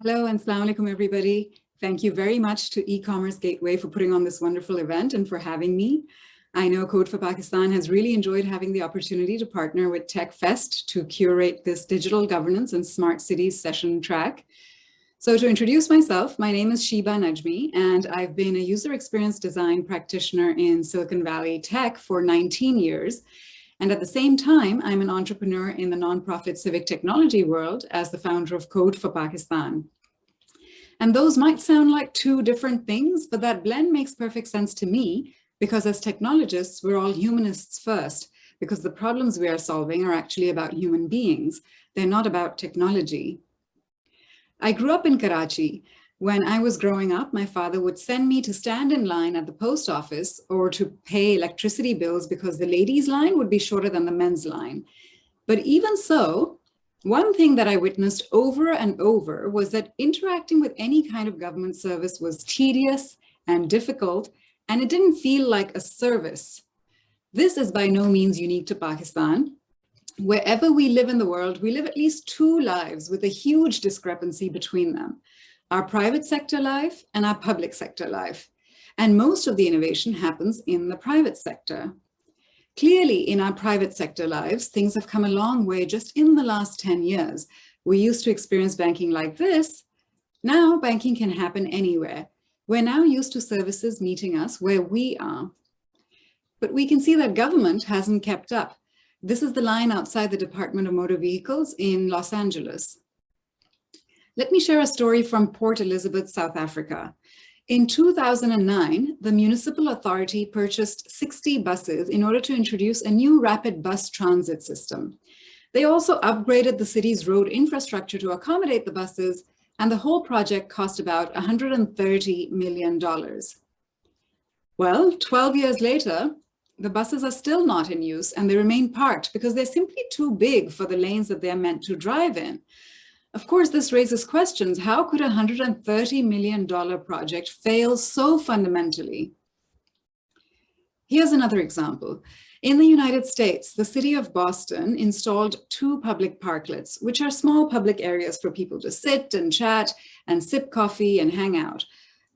Hello and Assalamu alaikum, everybody. Thank you very much to E-Commerce Gateway for putting on this wonderful event and for having me. I know Code for Pakistan has really enjoyed having the opportunity to partner with TechFest to curate this digital governance and smart cities session track. So to introduce myself, my name is Sheba Najmi, and I've been a user experience design practitioner in Silicon Valley tech for 19 years. And at the same time, I'm an entrepreneur in the nonprofit civic technology world as the founder of Code for Pakistan. And those might sound like two different things, but that blend makes perfect sense to me because as technologists, we're all humanists first, because the problems we are solving are actually about human beings. They're not about technology. I grew up in Karachi. When I was growing up, my father would send me to stand in line at the post office or to pay electricity bills because the ladies' line would be shorter than the men's line. But even so, one thing that I witnessed over and over was that interacting with any kind of government service was tedious and difficult, and it didn't feel like a service. This is by no means unique to Pakistan. Wherever we live in the world, we live at least two lives with a huge discrepancy between them, our private sector life and our public sector life. And most of the innovation happens in the private sector. Clearly, in our private sector lives, things have come a long way just in the last 10 years. We used to experience banking like this. Now, banking can happen anywhere. We're now used to services meeting us where we are. But we can see that government hasn't kept up. This is the line outside the Department of Motor Vehicles in Los Angeles. Let me share a story from Port Elizabeth, South Africa. In 2009, the municipal authority purchased 60 buses in order to introduce a new rapid bus transit system. They also upgraded the city's road infrastructure to accommodate the buses, and the whole project cost about $130 million. Well, 12 years later, the buses are still not in use and they remain parked because they're simply too big for the lanes that they're meant to drive in. Of course, this raises questions. How could a $130 million project fail so fundamentally? Here's another example. In the United States, the city of Boston installed 2 public parklets, which are small public areas for people to sit and chat and sip coffee and hang out.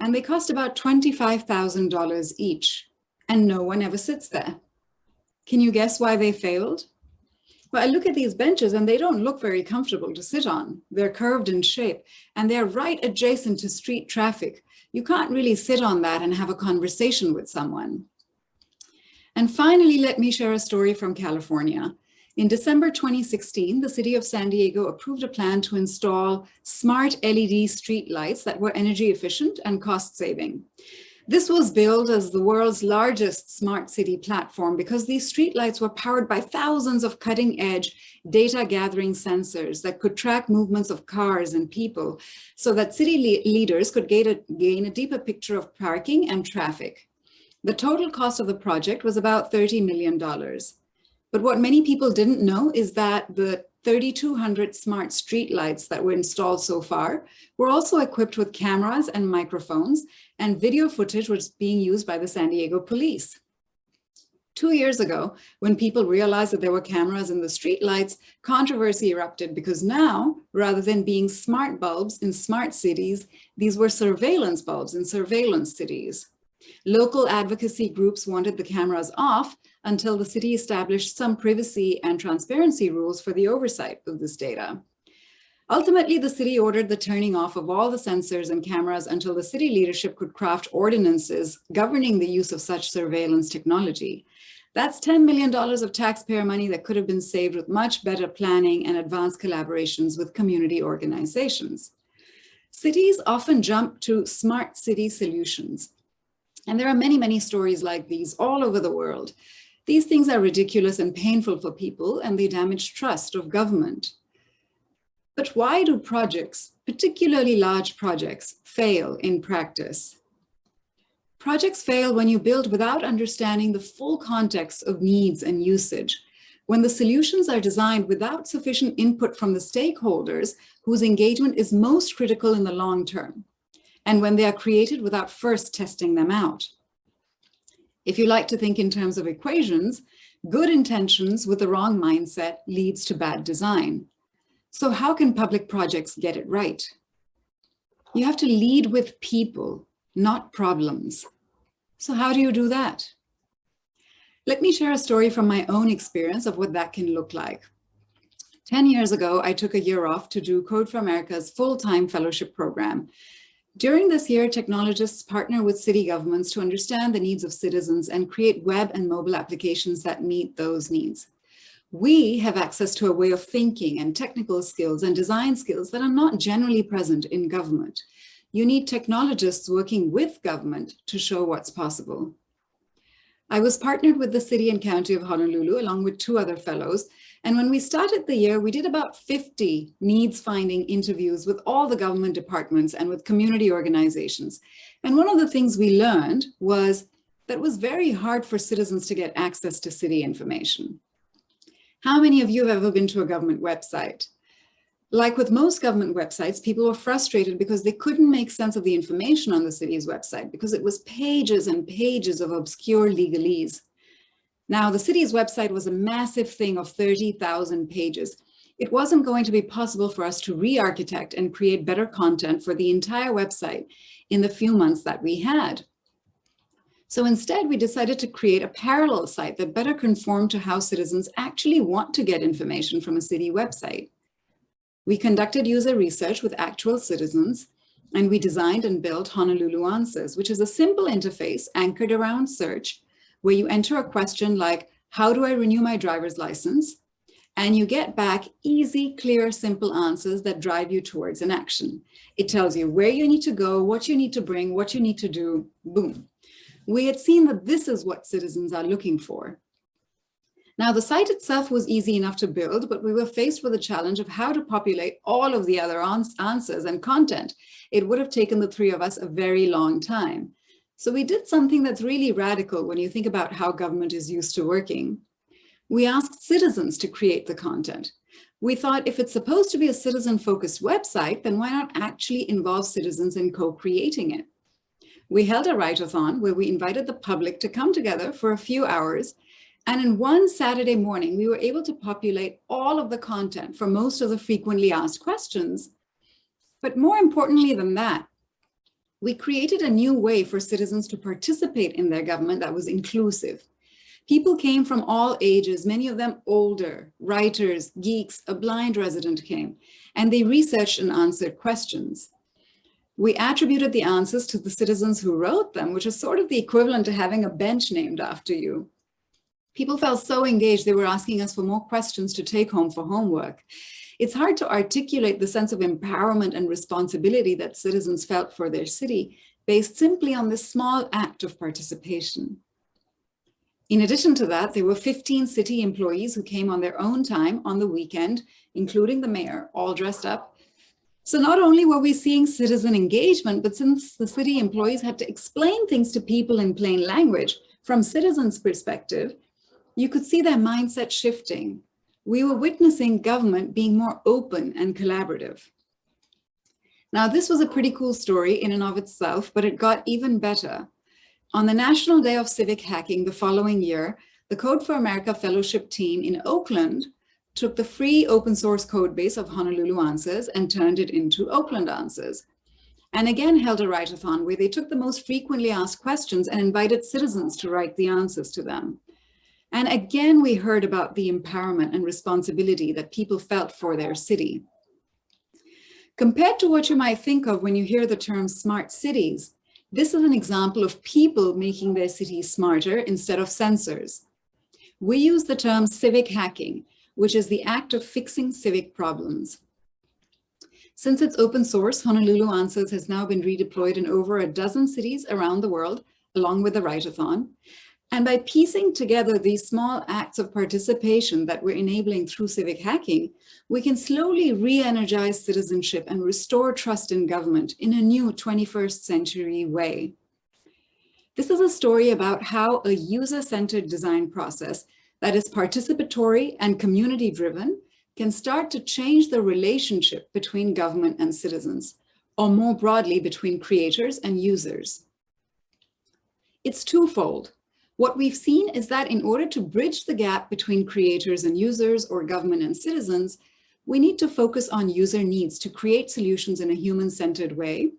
And they cost about $25,000 each, and no one ever sits there. Can you guess why they failed? Well, I look at these benches and they don't look very comfortable to sit on. They're curved in shape and they're right adjacent to street traffic. You can't really sit on that and have a conversation with someone. And finally, let me share a story from California. In December 2016, the city of San Diego approved a plan to install smart LED street lights that were energy efficient and cost saving. This was billed as the world's largest smart city platform because these streetlights were powered by thousands of cutting-edge data gathering sensors that could track movements of cars and people so that city leaders could gain a deeper picture of parking and traffic. The total cost of the project was about $30 million. But what many people didn't know is that the 3,200 smart streetlights that were installed so far were also equipped with cameras and microphones, and video footage was being used by the San Diego police. 2 years ago, when people realized that there were cameras in the streetlights, controversy erupted because now, rather than being smart bulbs in smart cities, these were surveillance bulbs in surveillance cities. Local advocacy groups wanted the cameras off until the city established some privacy and transparency rules for the oversight of this data. Ultimately, the city ordered the turning off of all the sensors and cameras until the city leadership could craft ordinances governing the use of such surveillance technology. That's $10 million of taxpayer money that could have been saved with much better planning and advanced collaborations with community organizations. Cities often jump to smart city solutions. And there are many, many stories like these all over the world. These things are ridiculous and painful for people, and they damage trust of government. But why do projects, particularly large projects, fail in practice? Projects fail when you build without understanding the full context of needs and usage, when the solutions are designed without sufficient input from the stakeholders whose engagement is most critical in the long term, and when they are created without first testing them out. If you like to think in terms of equations, good intentions with the wrong mindset leads to bad design. So how can public projects get it right? You have to lead with people, not problems. So how do you do that? Let me share a story from my own experience of what that can look like. 10 years ago, I took a year off to do Code for America's full-time fellowship program. During this year, technologists partner with city governments to understand the needs of citizens and create web and mobile applications that meet those needs. We have access to a way of thinking and technical skills and design skills that are not generally present in government. You need technologists working with government to show what's possible. I was partnered with the City and County of Honolulu along with 2 other fellows. And when we started the year, we did about 50 needs-finding interviews with all the government departments and with community organizations. And one of the things we learned was that it was very hard for citizens to get access to city information. How many of you have ever been to a government website? Like with most government websites, people were frustrated because they couldn't make sense of the information on the city's website because it was pages and pages of obscure legalese. Now, the city's website was a massive thing of 30,000 pages. It wasn't going to be possible for us to re-architect and create better content for the entire website in the few months that we had. So instead, we decided to create a parallel site that better conformed to how citizens actually want to get information from a city website. We conducted user research with actual citizens, and we designed and built Honolulu Answers, which is a simple interface anchored around search, where you enter a question like, how do I renew my driver's license? And you get back easy, clear, simple answers that drive you towards an action. It tells you where you need to go, what you need to bring, what you need to do, boom. We had seen that this is what citizens are looking for. Now, the site itself was easy enough to build, but we were faced with the challenge of how to populate all of the other answers and content. It would have taken the 3 of us a very long time. So we did something that's really radical when you think about how government is used to working. We asked citizens to create the content. We thought if it's supposed to be a citizen-focused website, then why not actually involve citizens in co-creating it? We held a write-a-thon where we invited the public to come together for a few hours. And in one Saturday morning, we were able to populate all of the content for most of the frequently asked questions. But more importantly than that, we created a new way for citizens to participate in their government that was inclusive. People came from all ages, many of them older, writers, geeks, a blind resident came, and they researched and answered questions. We attributed the answers to the citizens who wrote them, which is sort of the equivalent to having a bench named after you. People felt so engaged, they were asking us for more questions to take home for homework. It's hard to articulate the sense of empowerment and responsibility that citizens felt for their city based simply on this small act of participation. In addition to that, there were 15 city employees who came on their own time on the weekend, including the mayor, all dressed up. So not only were we seeing citizen engagement, but since the city employees had to explain things to people in plain language, from citizens' perspective, you could see their mindset shifting. We were witnessing government being more open and collaborative. Now, this was a pretty cool story in and of itself, but it got even better. On the National Day of Civic Hacking the following year, the Code for America Fellowship team in Oakland took the free open source code base of Honolulu Answers and turned it into Oakland Answers. And again held a write-a-thon where they took the most frequently asked questions and invited citizens to write the answers to them. And again, we heard about the empowerment and responsibility that people felt for their city. Compared to what you might think of when you hear the term smart cities, this is an example of people making their cities smarter instead of sensors. We use the term civic hacking, which is the act of fixing civic problems. Since it's open source, Honolulu Answers has now been redeployed in over a dozen cities around the world, along with the write-a-thon. And by piecing together these small acts of participation that we're enabling through civic hacking, we can slowly re-energize citizenship and restore trust in government in a new 21st century way. This is a story about how a user-centered design process that is participatory and community-driven can start to change the relationship between government and citizens, or more broadly, between creators and users. It's twofold. What we've seen is that in order to bridge the gap between creators and users or government and citizens, we need to focus on user needs to create solutions in a human-centered way.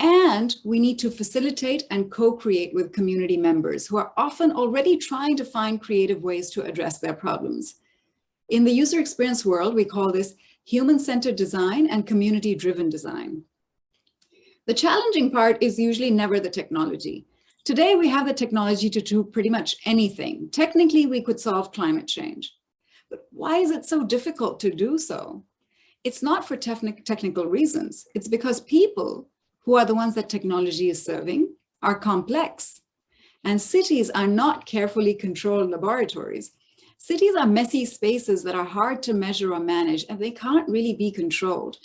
And we need to facilitate and co-create with community members who are often already trying to find creative ways to address their problems. In the user experience world, we call this human-centered design and community-driven design. The challenging part is usually never the technology. Today, we have the technology to do pretty much anything. Technically, we could solve climate change. But why is it so difficult to do so? It's not for technical reasons. It's because people, who are the ones that technology is serving, are complex. And cities are not carefully controlled laboratories. Cities are messy spaces that are hard to measure or manage, and they can't really be controlled.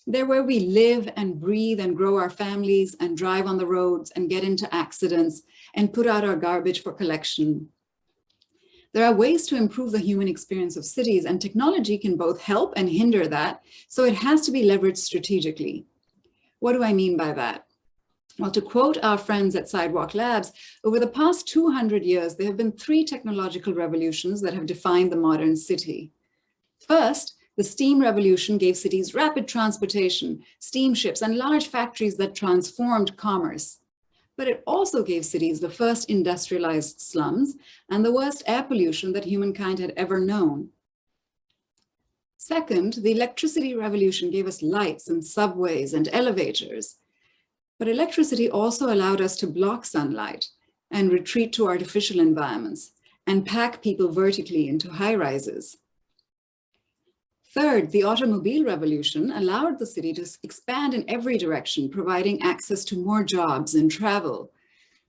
They're where we live and breathe and grow our families and drive on the roads and get into accidents and put out our garbage for collection. There are ways to improve the human experience of cities, and technology can both help and hinder that, so it has to be leveraged strategically. What do I mean by that? Well, to quote our friends at Sidewalk Labs, over the past 200 years, there have been 3 technological revolutions that have defined the modern city. First, the steam revolution gave cities rapid transportation, steamships, and large factories that transformed commerce. But it also gave cities the first industrialized slums and the worst air pollution that humankind had ever known. Second, the electricity revolution gave us lights and subways and elevators. But electricity also allowed us to block sunlight and retreat to artificial environments and pack people vertically into high-rises. Third, the automobile revolution allowed the city to expand in every direction, providing access to more jobs and travel.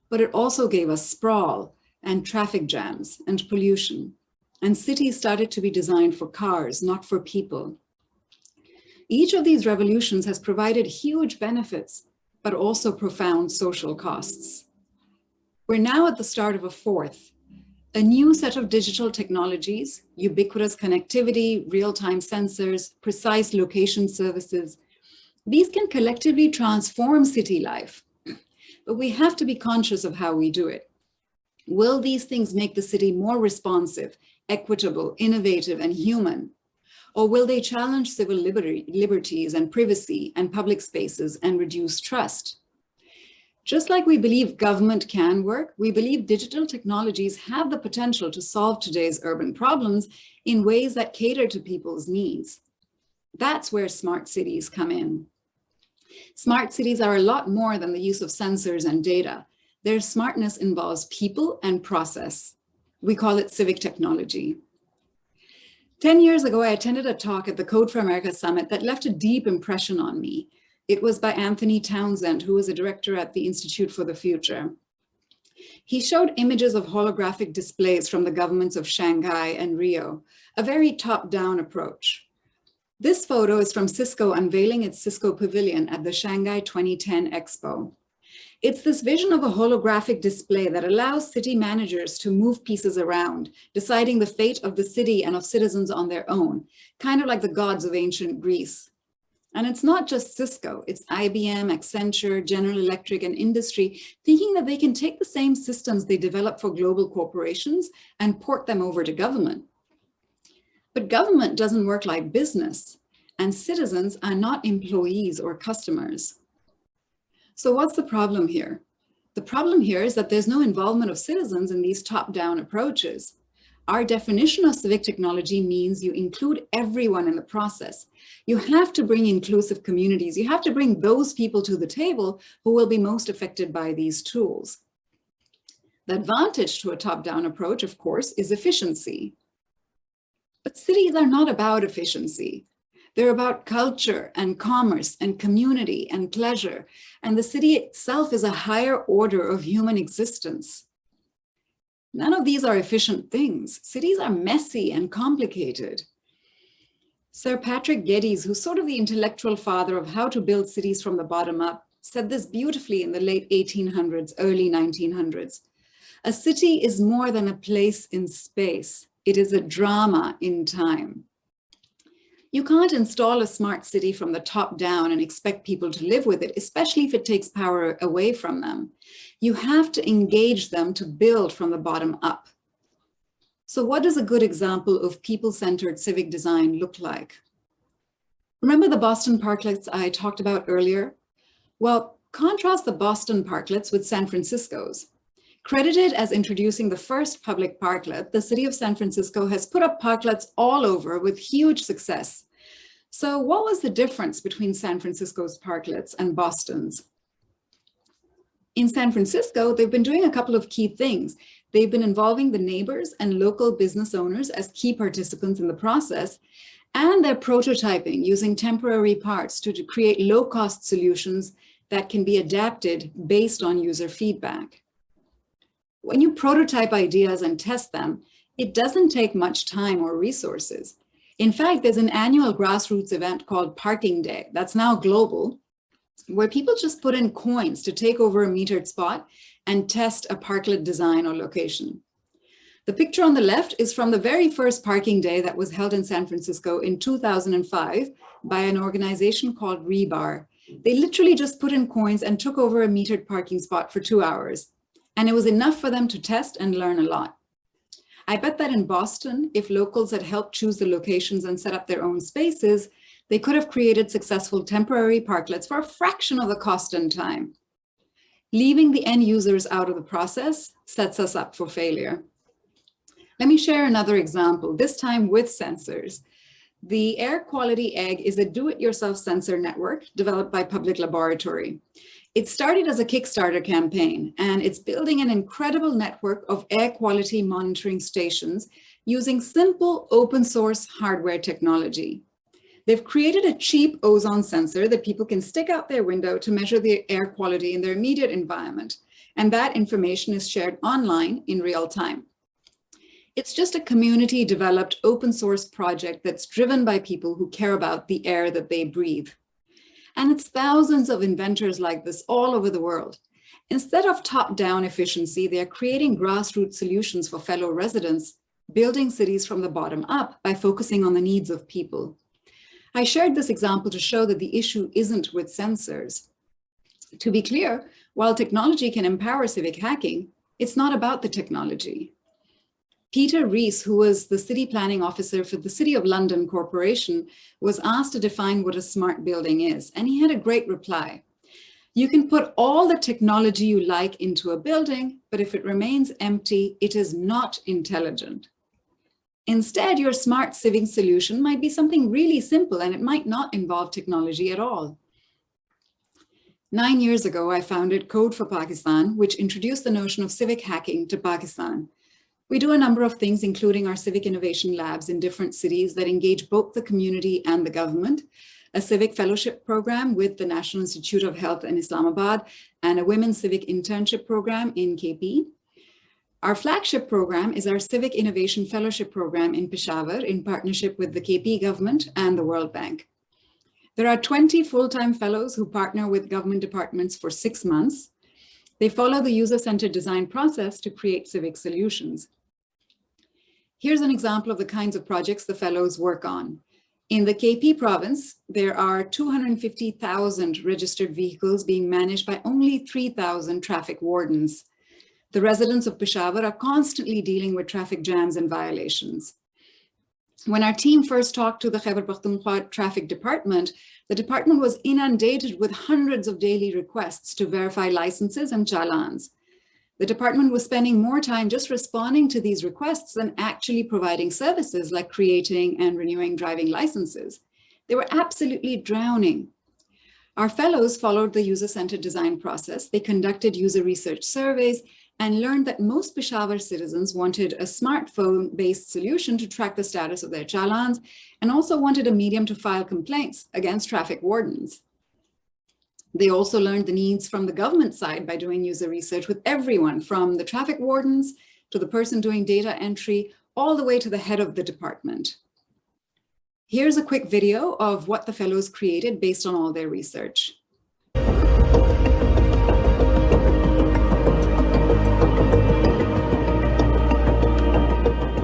But it also gave us sprawl and traffic jams and pollution. And cities started to be designed for cars, not for people. Each of these revolutions has provided huge benefits, but also profound social costs. We're now at the start of a fourth. A new set of digital technologies, ubiquitous connectivity, real-time sensors, precise location services. These can collectively transform city life, but we have to be conscious of how we do it. Will these things make the city more responsive, equitable, innovative, and human? Or will they challenge civil liberties and privacy and public spaces and reduce trust? Just like we believe government can work, we believe digital technologies have the potential to solve today's urban problems in ways that cater to people's needs. That's where smart cities come in. Smart cities are a lot more than the use of sensors and data. Their smartness involves people and process. We call it civic technology. 10 years ago, I attended a talk at the Code for America Summit that left a deep impression on me. It was by Anthony Townsend, who was a director at the Institute for the Future. He showed images of holographic displays from the governments of Shanghai and Rio, a very top-down approach. This photo is from Cisco unveiling its Cisco Pavilion at the Shanghai 2010 Expo. It's this vision of a holographic display that allows city managers to move pieces around, deciding the fate of the city and of citizens on their own, kind of like the gods of ancient Greece. And it's not just Cisco, it's IBM, Accenture, General Electric, and industry thinking that they can take the same systems they develop for global corporations and port them over to government. But government doesn't work like business, and citizens are not employees or customers. So what's the problem here? The problem here is that there's no involvement of citizens in these top-down approaches. Our definition of civic technology means you include everyone in the process. You have to bring inclusive communities. You have to bring those people to the table who will be most affected by these tools. The advantage to a top-down approach, of course, is efficiency. But cities are not about efficiency. They're about culture and commerce and community and pleasure. And the city itself is a higher order of human existence. None of these are efficient things. Cities are messy and complicated. Sir Patrick Geddes, who's sort of the intellectual father of how to build cities from the bottom up, said this beautifully in the late 1800s, early 1900s. A city is more than a place in space. It is a drama in time. You can't install a smart city from the top down and expect people to live with it, especially if it takes power away from them. You have to engage them to build from the bottom up. So what does a good example of people-centered civic design look like? Remember the Boston parklets I talked about earlier? Well, Contrast the Boston parklets with San Francisco's. Credited as introducing the first public parklet, the city of San Francisco has put up parklets all over with huge success. So what was the difference between San Francisco's parklets and Boston's? In San Francisco, they've been doing a couple of key things. They've been involving the neighbors and local business owners as key participants in the process, and they're prototyping using temporary parts to create low-cost solutions that can be adapted based on user feedback. When you prototype ideas and test them, it doesn't take much time or resources. In fact, there's an annual grassroots event called Parking Day that's now global, where people just put in coins to take over a metered spot and test a parklet design or location. The picture on the left is from the very first Parking Day that was held in San Francisco in 2005 by an organization called Rebar. They literally just put in coins and took over a metered parking spot for 2 hours. And it was enough for them to test and learn a lot. I bet that in Boston, if locals had helped choose the locations and set up their own spaces, they could have created successful temporary parklets for a fraction of the cost and time. Leaving the end users out of the process sets us up for failure. Let me share another example, this time with sensors. The Air Quality Egg is a do-it-yourself sensor network developed by Public Laboratory. It started as a Kickstarter campaign, and it's building an incredible network of air quality monitoring stations using simple open source hardware technology. They've created a cheap ozone sensor that people can stick out their window to measure the air quality in their immediate environment, and that information is shared online in real time. It's just a community developed open source project that's driven by people who care about the air that they breathe. And it's thousands of inventors like this all over the world. Instead of top-down efficiency, they are creating grassroots solutions for fellow residents, building cities from the bottom up by focusing on the needs of people. I shared this example to show that the issue isn't with sensors. To be clear, while technology can empower civic hacking, it's not about the technology. Peter Rees, who was the city planning officer for the City of London Corporation, was asked to define what a smart building is, and he had a great reply. You can put all the technology you like into a building, but if it remains empty, it is not intelligent. Instead, your smart civic solution might be something really simple, and it might not involve technology at all. 9 years ago, I founded Code for Pakistan, which introduced the notion of civic hacking to Pakistan. We do a number of things, including our civic innovation labs in different cities that engage both the community and the government, a civic fellowship program with the National Institute of Health in Islamabad, and a women's civic internship program in KP. Our flagship program is our Civic Innovation Fellowship program in Peshawar in partnership with the KP government and the World Bank. There are 20 full-time fellows who partner with government departments for 6 months. They follow the user-centered design process to create civic solutions. Here's an example of the kinds of projects the fellows work on. In the KP province, there are 250,000 registered vehicles being managed by only 3,000 traffic wardens. The residents of Peshawar are constantly dealing with traffic jams and violations. When our team first talked to the Khyber Pakhtunkhwa Traffic Department, the department was inundated with hundreds of daily requests to verify licenses and challans. The department was spending more time just responding to these requests than actually providing services like creating and renewing driving licenses. They were absolutely drowning. Our fellows followed the user-centered design process. They conducted user research surveys and learned that most Peshawar citizens wanted a smartphone-based solution to track the status of their challans and also wanted a medium to file complaints against traffic wardens. They also learned the needs from the government side by doing user research with everyone from the traffic wardens to the person doing data entry, all the way to the head of the department. Here's a quick video of what the fellows created based on all their research.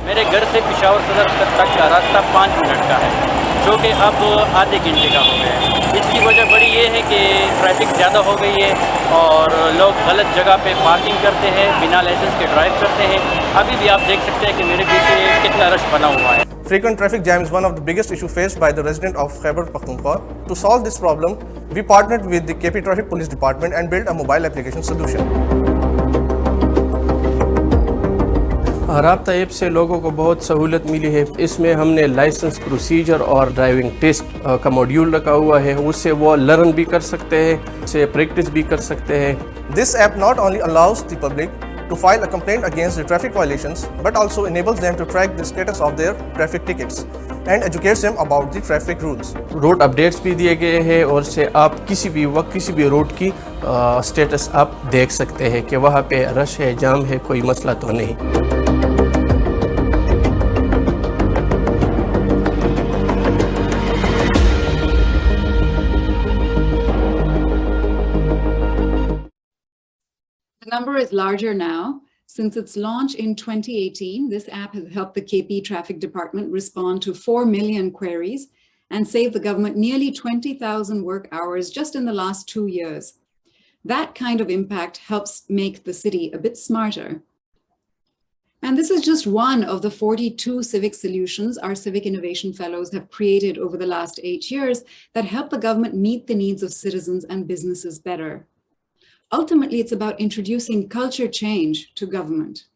मेरे घर से पेशावर सदर तक का रास्ता 5 minute का है, जो कि अब आधे घंटे का हो गया है। इसकी वजह बड़ी ये है कि ट्रैफिक ज़्यादा हो गई है और लोग गलत जगह पे पार्किंग करते हैं, बिना लाइसेंस के ड्राइव करते हैं। अभी भी आप देख सकते हैं कि मेरे पीछे कितना रश बना हुआ है। Frequent traffic jam is one of the biggest issues faced by the resident of Khyber Pakhtunkhwa. To solve this problem, we partnered with the KP Traffic Police Department and built a mobile application solution. राब्ता app से लोगों को बहुत सहूलत मिली है। इसमें हमने licence procedure और ड्राइविंग टेस्ट का मॉड्यूल रखा हुआ है, उससे वो लर्न भी कर सकते हैं, उससे प्रैक्टिस भी कर सकते हैं। This app not only allows the public to file a complaint against the traffic violations, but also enables them to track the status of their traffic tickets and educates them about the traffic rules. Route updates भी दिए गए हैं और से आप किसी भी वक्त किसी भी रूट की स्टेटस आप देख सकते हैं कि वहाँ पे रश है, जाम है, कोई मसला तो नहीं। The number is larger now. Since its launch in 2018, this app has helped the KP Traffic Department respond to 4 million queries and save the government nearly 20,000 work hours just in the last 2 years. That kind of impact helps make the city a bit smarter. And this is just one of the 42 civic solutions our Civic Innovation Fellows have created over the last 8 years that help the government meet the needs of citizens and businesses better. Ultimately, it's about introducing culture change to government.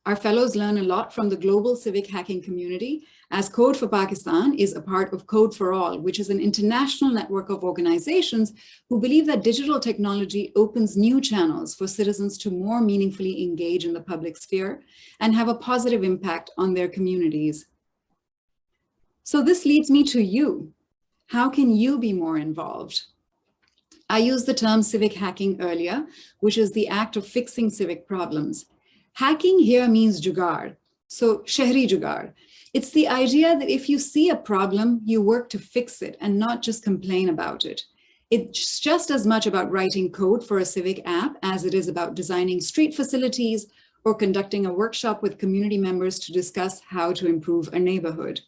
Our fellows learn a lot from the global civic hacking community, as Code for Pakistan is a part of Code for All, which is an international network of organizations who believe that digital technology opens new channels for citizens to more meaningfully engage in the public sphere and have a positive impact on their communities. So this leads me to you. How can you be more involved? I used the term civic hacking earlier, which is the act of fixing civic problems. Hacking here means jugaad, so shehri jugaad. It's the idea that if you see a problem, you work to fix it and not just complain about it. It's just as much about writing code for a civic app as it is about designing street facilities or conducting a workshop with community members to discuss how to improve a neighborhood.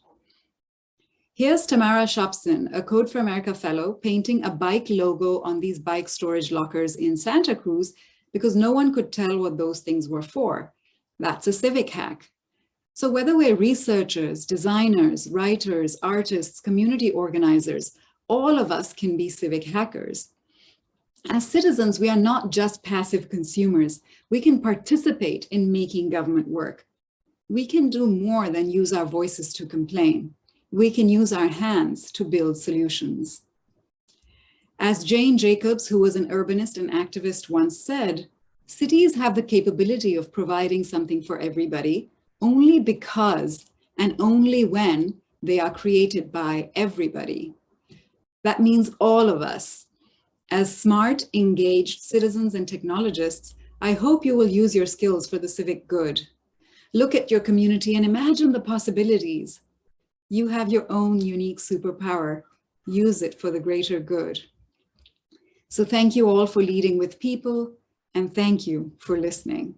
Here's Tamara Shopson, a Code for America fellow, painting a bike logo on these bike storage lockers in Santa Cruz because no one could tell what those things were for. That's a civic hack. So whether we're researchers, designers, writers, artists, community organizers, all of us can be civic hackers. As citizens, we are not just passive consumers. We can participate in making government work. We can do more than use our voices to complain. We can use our hands to build solutions. As Jane Jacobs, who was an urbanist and activist, once said, cities have the capability of providing something for everybody only because and only when they are created by everybody. That means all of us. As smart, engaged citizens and technologists, I hope you will use your skills for the civic good. Look at your community and imagine the possibilities. You have your own unique superpower. Use it for the greater good. So thank you all for leading with people, and thank you for listening.